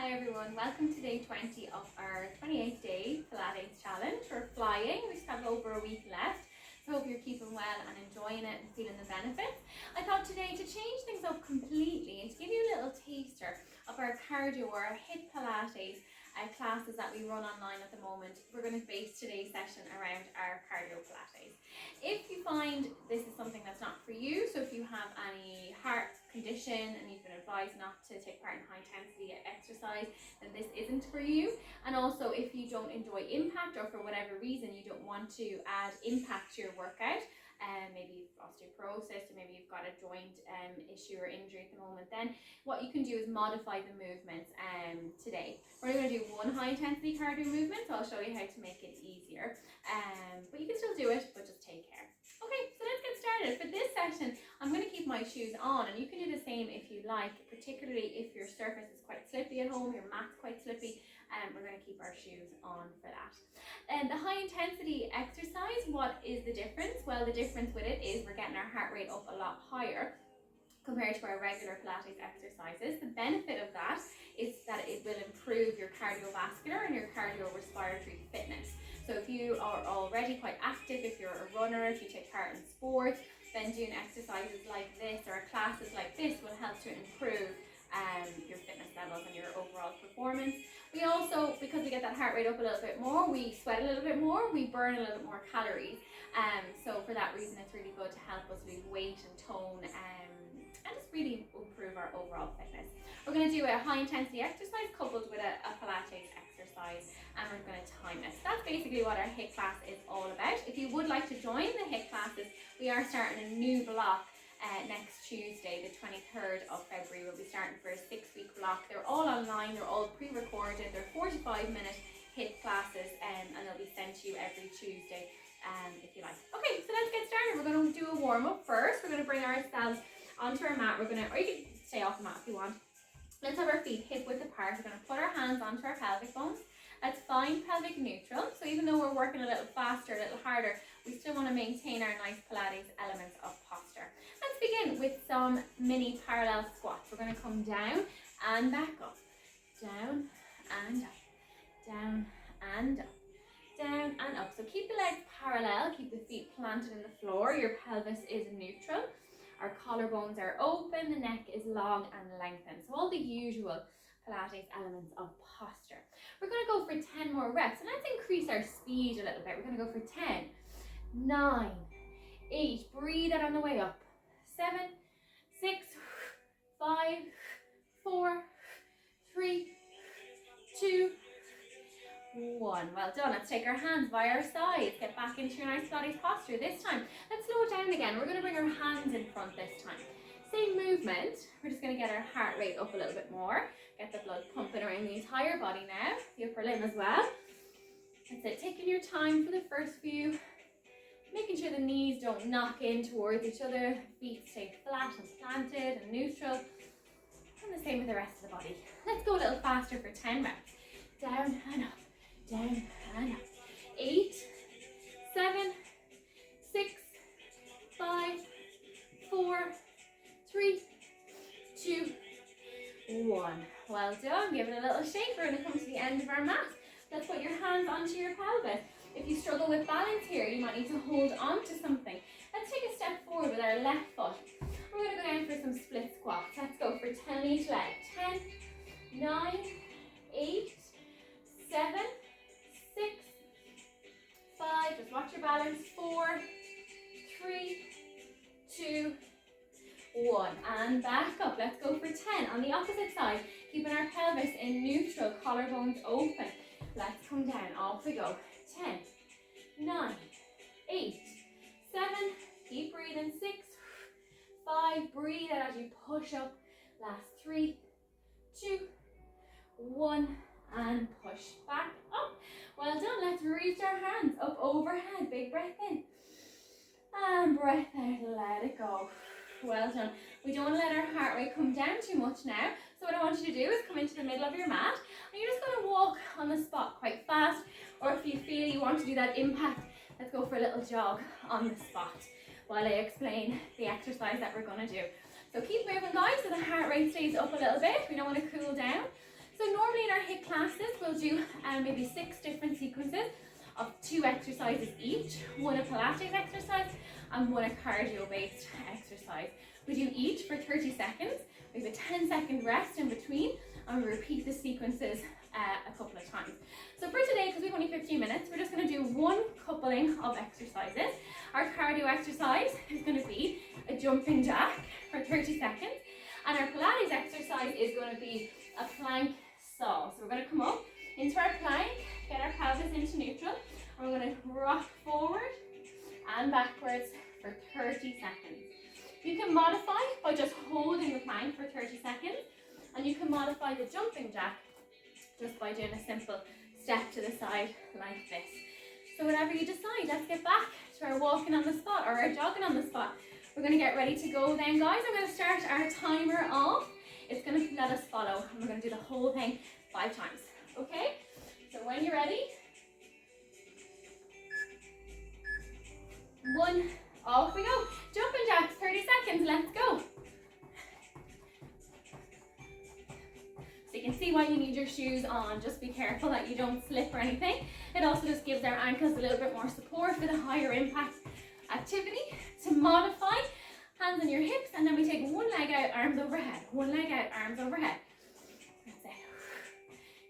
Hi everyone, welcome to day 20 of our 28 day Pilates challenge. We're flying, we just have over a week left, so hope you're keeping well and enjoying it and feeling the benefits. I thought today to change things up completely and to give you a little taster of our cardio or our HIIT Pilates classes that we run online at the moment. We're going to base today's session around our cardio Pilates. If you find this is something that's not for you, so if you have any heart condition and you've been advised not to take part in high intensity exercise, then this isn't for you. And also if you don't enjoy impact or for whatever reason you don't want to add impact to your workout, maybe you've osteoporosis or maybe you've got a joint issue or injury at the moment, then what you can do is modify the movements today. We're going to do one high intensity cardio movement, so I'll show you how to make it easier, but you can still do it, but just take care. Okay, so let's get started. For this session, I'm going to keep my shoes on, and you can do the same if you like, particularly if your surface is quite slippy at home, your mat's quite slippy, and we're going to keep our shoes on for that. And the high intensity exercise, what is the difference? Well, the difference with it is we're getting our heart rate up a lot higher compared to our regular Pilates exercises. The benefit of that is that it will improve your cardiovascular and your cardiorespiratory fitness. So if you are already quite active, if you're a runner, if you take part in sports, then doing exercises like this or classes like this will help to improve your fitness levels and your overall performance. We also, because we get that heart rate up a little bit more, we sweat a little bit more, we burn a little bit more calories. So for that reason, it's really good to help us lose weight and tone and just really improve our overall fitness. We're going to do a high intensity exercise coupled with a Pilates exercise, and we're going to time it. So that's basically what our HIIT class is all about. If you would like to join the HIIT classes, we are starting a new block next Tuesday, the 23rd of February. We'll be starting for a 6-week block. They're all online, they're all pre-recorded, they're 45-minute HIIT classes, and they'll be sent to you every Tuesday if you like. Okay, so let's get started. We're going to do a warm-up first. We're going to bring ourselves onto our mat. Or you can stay off the mat if you want. Let's have our feet hip width apart. We're going to put our hands onto our pelvic bones. Let's find pelvic neutral. So even though we're working a little faster, a little harder, we still want to maintain our nice Pilates elements of posture. Let's begin with some mini parallel squats. We're going to come down and back up. Down and up. Down and up. Down and up. So keep the legs parallel, keep the feet planted in the floor. Your pelvis is neutral. Our collarbones are open, the neck is long and lengthened. So all the usual Pilates elements of posture. We're going to go for 10 more reps, and let's increase our speed a little bit. We're going to go for 10, 9, 8, breathe out on the way up, 7, 6, 5, 4, 3, 2, 1. Well done. Let's take our hands by our sides. Get back into your nice Pilates posture. This time, let's slow it down again. We're going to bring our hands in front this time. Same movement. We're just going to get our heart rate up a little bit more. Get the blood pumping around the entire body now. The upper limb as well. That's it. Taking your time for the first few. Making sure the knees don't knock in towards each other. Feet stay flat and planted and neutral. And the same with the rest of the body. Let's go a little faster for 10 reps. Down and up. Down and up. 8, 7, 6, 5, 4, 3, 2, 1. Well done. Give it a little shake. We're going to come to the end of our mat. Let's put your hands onto your pelvis. If you struggle with balance here, you might need to hold on to something. Let's take a step forward with our left foot. We're going to go down for some split squats. Let's go for 10 on each leg. 10, 9, 8, 7, 6, 5, just watch your balance, 4, 3, 2, 1, and back up. Let's go for 10 on the opposite side, keeping our pelvis in neutral, collarbones open. Let's come down, off we go, 10, 9, 8, 7, keep breathing, 6, 5, breathe out as you push up, last 3, 2, 1, and push back up. Well done. Let's reach our hands up overhead. Big breath in and breath out. Let it go. Well done. We don't want to let our heart rate come down too much now. So what I want you to do is come into the middle of your mat, and you're just going to walk on the spot quite fast, or if you feel you want to do that impact, let's go for a little jog on the spot while I explain the exercise that we're going to do. So keep moving, guys, so the heart rate stays up a little bit. We don't want to cool down. So normally we'll do maybe 6 different sequences of 2 exercises each, one a Pilates exercise and one a cardio-based exercise. We do each for 30 seconds. We have a 10-second rest in between, and we repeat the sequences a couple of times. So for today, because we've only 15 minutes, we're just going to do one coupling of exercises. Our cardio exercise is going to be a jumping jack for 30 seconds, and our Pilates exercise is going to be a plank saw. So we're going to come up into our plank, get our pelvis into neutral, and we're going to rock forward and backwards for 30 seconds. You can modify by just holding the plank for 30 seconds, and you can modify the jumping jack just by doing a simple step to the side like this. So whatever you decide, let's get back to our walking on the spot or our jogging on the spot. We're going to get ready to go then, guys. I'm going to start our timer off. It's going to let us follow, and we're going to do the whole thing 5 times. Okay? So when you're ready, 1, off we go. Jumping jacks, 30 seconds, let's go. So you can see why you need your shoes on. Just be careful that you don't slip or anything. It also just gives our ankles a little bit more support for the higher impact activity. To modify, hands on your hips, and then we take one leg out, arms overhead. One leg out, arms overhead. That's it.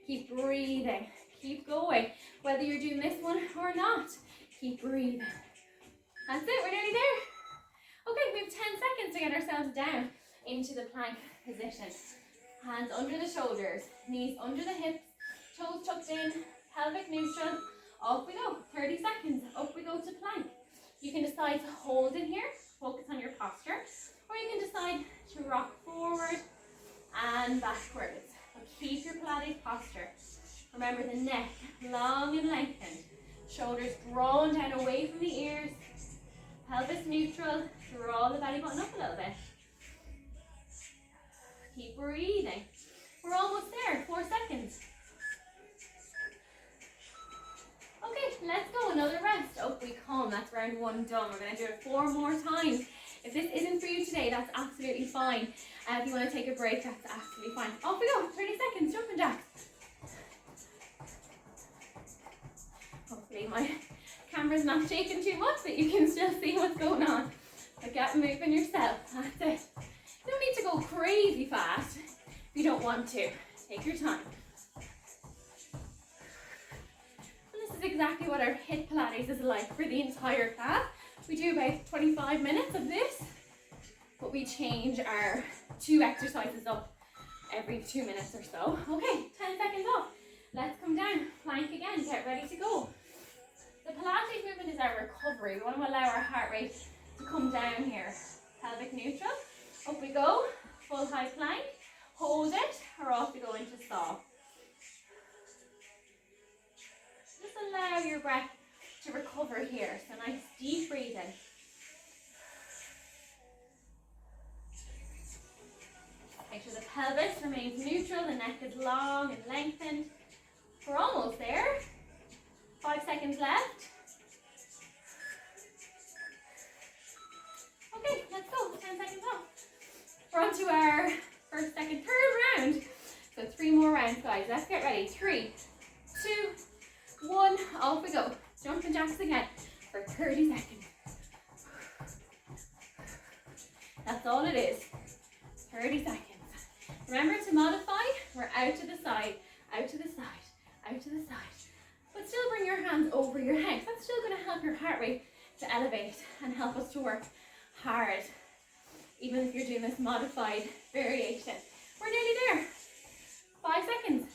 Keep breathing. Keep going. Whether you're doing this one or not, keep breathing. That's it, we're nearly there. Okay, we have 10 seconds to get ourselves down into the plank position. Hands under the shoulders, knees under the hips, toes tucked in, pelvic neutral. Off we go, 30 seconds, up we go to plank. You can decide to hold in here, focus on your posture, or you can decide to rock forward and backwards. So keep your Pilates posture. Remember the neck long and lengthened, shoulders drawn down away from the ears, pelvis neutral, draw the belly button up a little bit. Keep breathing. We're almost there, 4 seconds. Okay, let's go, another rest. Up we come, that's round 1 done. We're gonna do it 4 more times. If this isn't for you today, that's absolutely fine. If you wanna take a break, that's absolutely fine. Off we go, 30 seconds, jumping jacks. Hopefully my camera's not shaking too much, but you can still see what's going on. But get moving yourself, that's it. You don't need to go crazy fast if you don't want to. Take your time. And this is exactly what our HIIT Pilates is like for the entire class. We do about 25 minutes of this, but we change our 2 exercises up every 2 minutes or so. Okay, 10 seconds off. Let's come down, plank again, get ready to go. The Pilates movement is our recovery. We want to allow our heart rate to come down here. Pelvic neutral. Up we go, full high plank, hold it, or off we go into saw. Just allow your breath to recover here, so nice deep breathing. Make sure the pelvis remains neutral, the neck is long and lengthened. We're almost there, 5 seconds left. Okay, let's go, 10 seconds off. We're on to our first, second, third round. So 3 more rounds, guys. Let's get ready. 3, 2, 1, off we go. Jumping jacks again for 30 seconds. That's all it is. 30 seconds. Remember to modify. We're out to the side, out to the side, out to the side. But still bring your hands over your head. That's still going to help your heart rate to elevate and help us to work hard, even if you're doing this modified variation. We're nearly there. 5 seconds.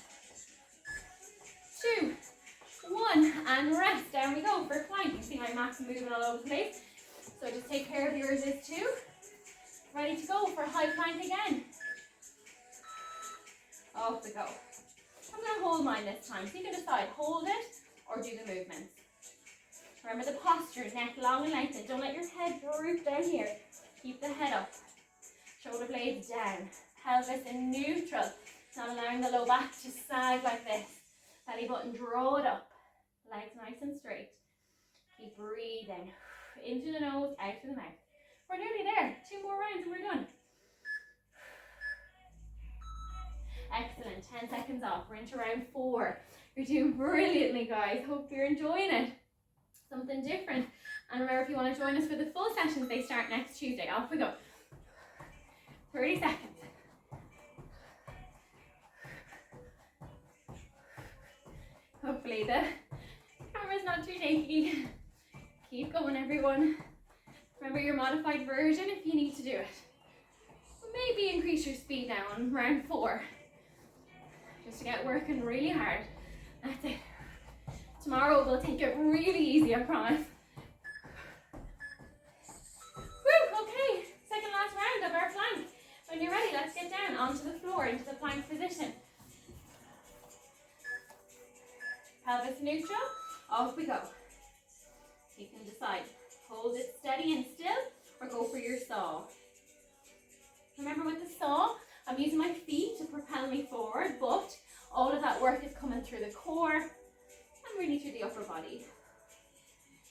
2, 1, and rest. Down we go for plank. You see my mats moving all over the place. So just take care of yours is too. Ready to go for high plank again. Off we go. I'm going to hold mine this time. So you can decide, hold it or do the movements. Remember the posture, neck long and lengthened. Don't let your head droop down here. Keep the head up. Shoulder blades down. Pelvis in neutral. Not allowing the low back to sag like this. Belly button, draw it up. Legs nice and straight. Keep breathing. Into the nose, out to the mouth. We're nearly there. 2 more rounds and we're done. Excellent. 10 seconds off. We're into round 4. You're doing brilliantly, guys. Hope you're enjoying it. Something different. And remember, if you want to join us for the full sessions, they start next Tuesday. Off we go. 30 seconds. Hopefully the camera's not too shaky. Keep going, everyone. Remember your modified version if you need to do it. Maybe increase your speed now on round 4. Just to get working really hard. That's it. Tomorrow we'll take it really easy, I promise. Woo, okay. Second last round of our plank. When you're ready, let's get down onto the floor into the plank position. Pelvis neutral, off we go. You can decide, hold it steady and still or go for your saw. Remember with the saw, I'm using my feet to propel me forward, but all of that work is coming through the core and really through the upper body.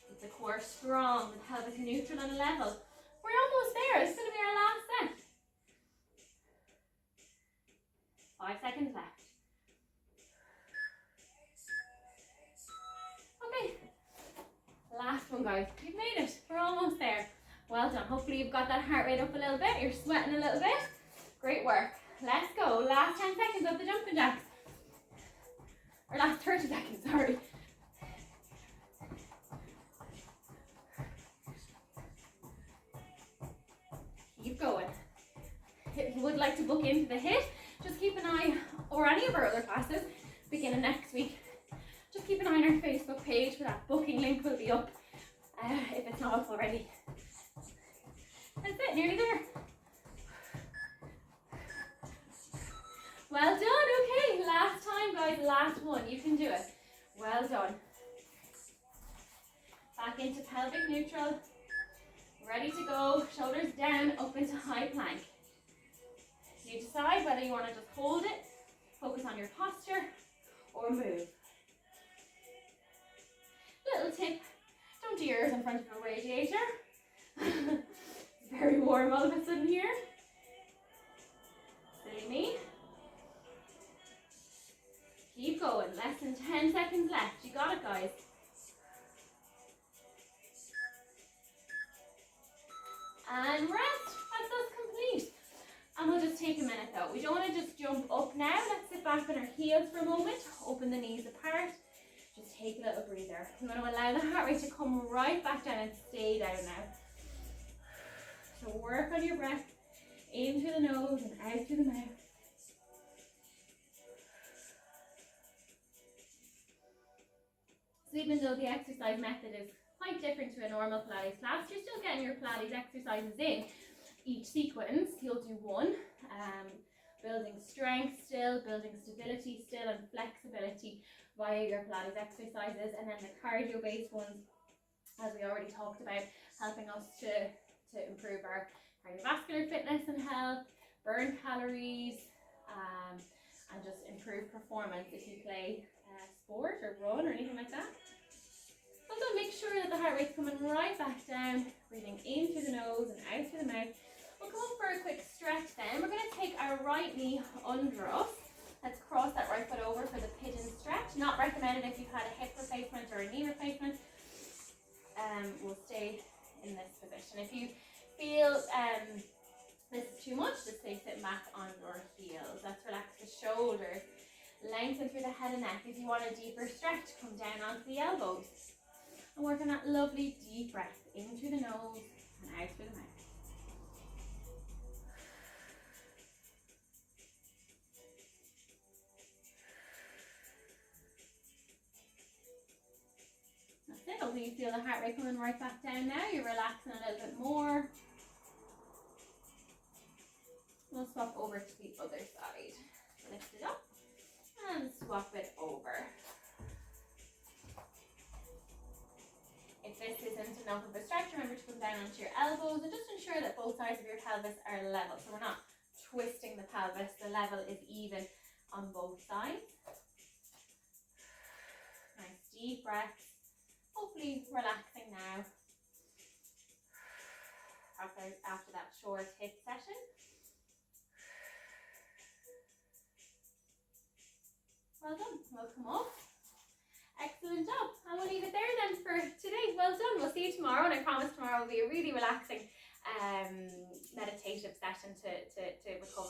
Keep the core strong, the pelvis neutral and level. We're almost there, it's going to be our last set. 5 seconds left. Okay, last one, guys. You've made it. We're almost there. Well done. Hopefully you've got that heart rate up a little bit. You're sweating a little bit. Great work. Let's go. Last 10 seconds of the jumping jacks. Or last 30 seconds, sorry. Keep going. If you would like to book into the HIIT, just keep an eye, or any of our other classes, beginning next week. Just keep an eye on our Facebook page for that booking link will be up if it's not up already. That's it, nearly there. Well done, okay, last time guys, last one, you can do it. Well done. Back into pelvic neutral. Ready to go, shoulders down, up into high plank. You decide whether you want to just hold it, focus on your posture, or move. Little tip, don't do yours in front of a radiator. It's very warm all of a sudden here. Silly me. Keep going, less than 10 seconds left. You got it, guys. And rest, that's us complete. And we'll just take a minute though. We don't want to just jump up now. Let's sit back on our heels for a moment. Open the knees apart. Just take a little breather. We want to allow the heart rate to come right back down and stay down now. So work on your breath. In through the nose and out through the mouth. So even though the exercise method is quite different to a normal Pilates class, you're still getting your Pilates exercises in. Each sequence, you'll do one, building strength still, building stability still, and flexibility via your Pilates exercises, and then the cardio-based ones, as we already talked about, helping us to improve our cardiovascular fitness and health, burn calories, and just improve performance if you play sport or run or anything like that. Also make sure that the heart rate's coming right back down, breathing in through the nose and out through the mouth. We'll come up for a quick stretch then. We're going to take our right knee under us. Let's cross that right foot over for the pigeon stretch. Not recommended if you've had a hip replacement or a knee replacement. We'll stay in this position. If you feel this is too much, just stay sitting back on your heels. Let's relax the shoulders. Lengthen through the head and neck. If you want a deeper stretch, come down onto the elbows. And work on that lovely deep breath in through the nose and out through the mouth. That's it. Hopefully you feel the heart rate coming right back down now. You're relaxing a little bit more. We'll swap over to the other side. Lift it up and swap it over. If this isn't enough of a stretch, remember to come down onto your elbows and just ensure that both sides of your pelvis are level. So we're not twisting the pelvis, the level is even on both sides. Nice deep breaths. Hopefully relaxing now after that short HIIT session. Well done. We'll come up. Excellent job. And we'll leave it there then for today. Well done. We'll see you tomorrow, and I promise tomorrow will be a really relaxing meditative session to recover